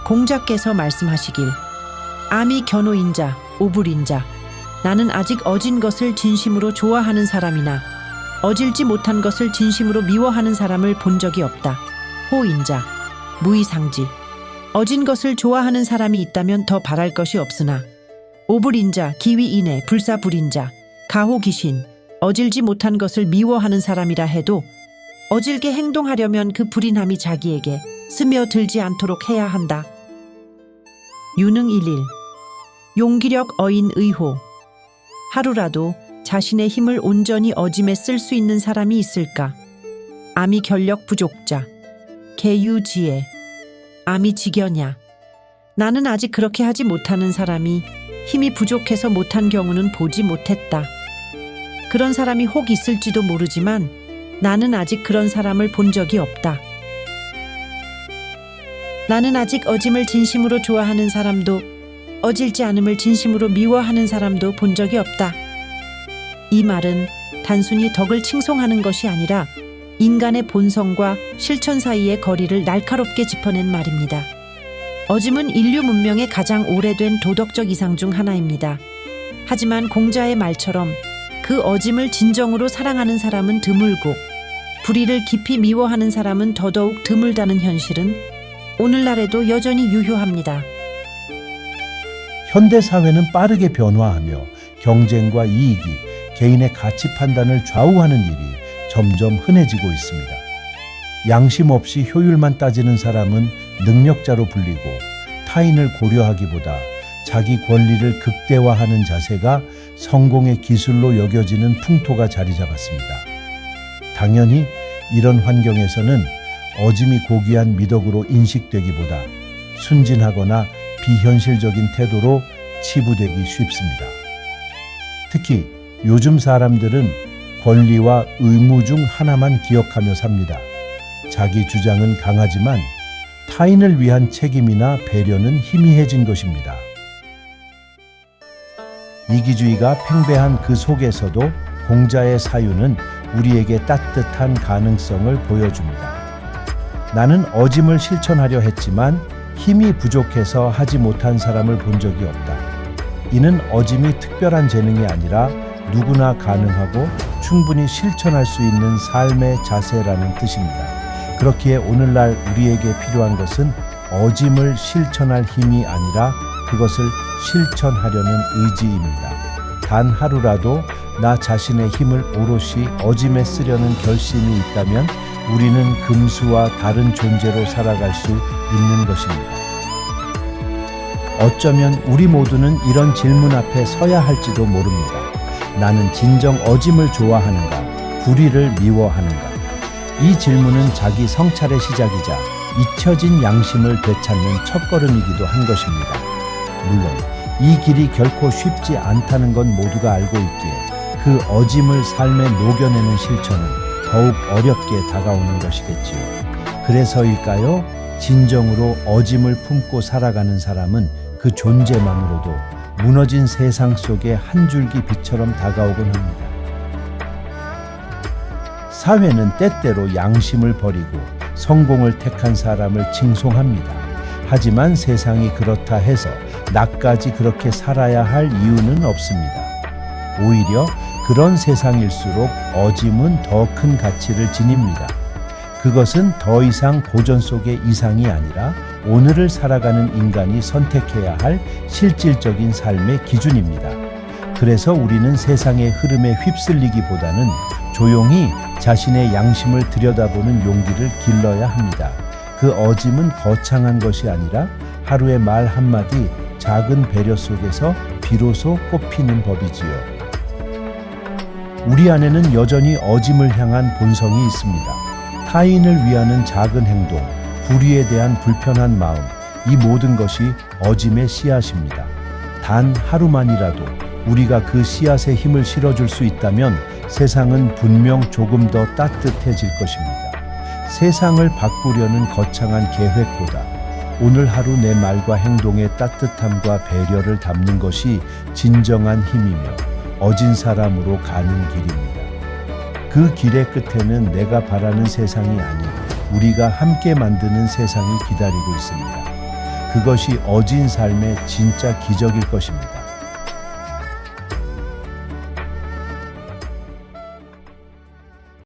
공자께서 말씀하시길 아미 견오인자 오불인자 나는 아직 어진 것을 진심으로 좋아하는 사람이나 어질지 못한 것을 진심으로 미워하는 사람을 본 적이 없다. 호인자 무이상지 어진 것을 좋아하는 사람이 있다면 더 바랄 것이 없으나 오불인자 기위인해 불사불인자 가호기신 어질지 못한 것을 미워하는 사람이라 해도 어질게 행동하려면 그 불인함이 자기에게 스며들지 않도록 해야 한다. 유능일일 용기력 어인 의호 하루라도 자신의 힘을 온전히 어짐에 쓸 수 있는 사람이 있을까? 아미 결력 부족자 개유지혜 아미 지견야 나는 아직 그렇게 하지 못하는 사람이 힘이 부족해서 못한 경우는 보지 못했다. 그런 사람이 혹 있을지도 모르지만 나는 아직 그런 사람을 본 적이 없다. 나는 아직 어짐을 진심으로 좋아하는 사람도 어질지 않음을 진심으로 미워하는 사람도 본 적이 없다. 이 말은 단순히 덕을 칭송하는 것이 아니라 인간의 본성과 실천 사이의 거리를 날카롭게 짚어낸 말입니다. 어짐은 인류 문명의 가장 오래된 도덕적 이상 중 하나입니다. 하지만 공자의 말처럼 그 어짐을 진정으로 사랑하는 사람은 드물고 불의를 깊이 미워하는 사람은 더더욱 드물다는 현실은 오늘날에도 여전히 유효합니다. 현대 사회는 빠르게 변화하며 경쟁과 이익이 개인의 가치 판단을 좌우하는 일이 점점 흔해지고 있습니다. 양심 없이 효율만 따지는 사람은 능력자로 불리고 타인을 고려하기보다 자기 권리를 극대화하는 자세가 성공의 기술로 여겨지는 풍토가 자리 잡았습니다. 당연히 이런 환경에서는 어짐이 고귀한 미덕으로 인식되기보다 순진하거나 비현실적인 태도로 치부되기 쉽습니다. 특히 요즘 사람들은 권리와 의무 중 하나만 기억하며 삽니다. 자기 주장은 강하지만 타인을 위한 책임이나 배려는 희미해진 것입니다. 이기주의가 팽배한 그 속에서도 공자의 사유는 우리에게 따뜻한 가능성을 보여줍니다. 나는 어짐을 실천하려 했지만 힘이 부족해서 하지 못한 사람을 본 적이 없다. 이는 어짐이 특별한 재능이 아니라 누구나 가능하고 충분히 실천할 수 있는 삶의 자세라는 뜻입니다. 그렇기에 오늘날 우리에게 필요한 것은 어짐을 실천할 힘이 아니라 그것을 실천하려는 의지입니다. 단 하루라도 나 자신의 힘을 오롯이 어짐에 쓰려는 결심이 있다면 우리는 금수와 다른 존재로 살아갈 수 있는 것입니다. 어쩌면 우리 모두는 이런 질문 앞에 서야 할지도 모릅니다. 나는 진정 어짐을 좋아하는가? 불의를 미워하는가? 이 질문은 자기 성찰의 시작이자 잊혀진 양심을 되찾는 첫걸음이기도 한 것입니다. 물론 이 길이 결코 쉽지 않다는 건 모두가 알고 있기에 그 어짐을 삶에 녹여내는 실천은 더욱 어렵게 다가오는 것이겠지요. 그래서일까요? 진정으로 어짐을 품고 살아가는 사람은 그 존재만으로도 무너진 세상 속에 한 줄기 빛처럼 다가오곤 합니다. 사회는 때때로 양심을 버리고 성공을 택한 사람을 칭송합니다. 하지만 세상이 그렇다 해서 나까지 그렇게 살아야 할 이유는 없습니다. 오히려 그런 세상일수록 어짐은 더 큰 가치를 지닙니다. 그것은 더 이상 고전 속의 이상이 아니라 오늘을 살아가는 인간이 선택해야 할 실질적인 삶의 기준입니다. 그래서 우리는 세상의 흐름에 휩쓸리기보다는 조용히 자신의 양심을 들여다보는 용기를 길러야 합니다. 그 어짐은 거창한 것이 아니라 하루의 말 한마디 작은 배려 속에서 비로소 꽃피는 법이지요. 우리 안에는 여전히 어짐을 향한 본성이 있습니다. 타인을 위하는 작은 행동, 불의에 대한 불편한 마음, 이 모든 것이 어짐의 씨앗입니다. 단 하루만이라도 우리가 그 씨앗에 힘을 실어줄 수 있다면 세상은 분명 조금 더 따뜻해질 것입니다. 세상을 바꾸려는 거창한 계획보다 오늘 하루 내 말과 행동의 따뜻함과 배려를 담는 것이 진정한 힘이며 어진 사람으로 가는 길입니다. 그 길의 끝에는 내가 바라는 세상이 아닌 우리가 함께 만드는 세상이 기다리고 있습니다. 그것이 어진 삶의 진짜 기적일 것입니다.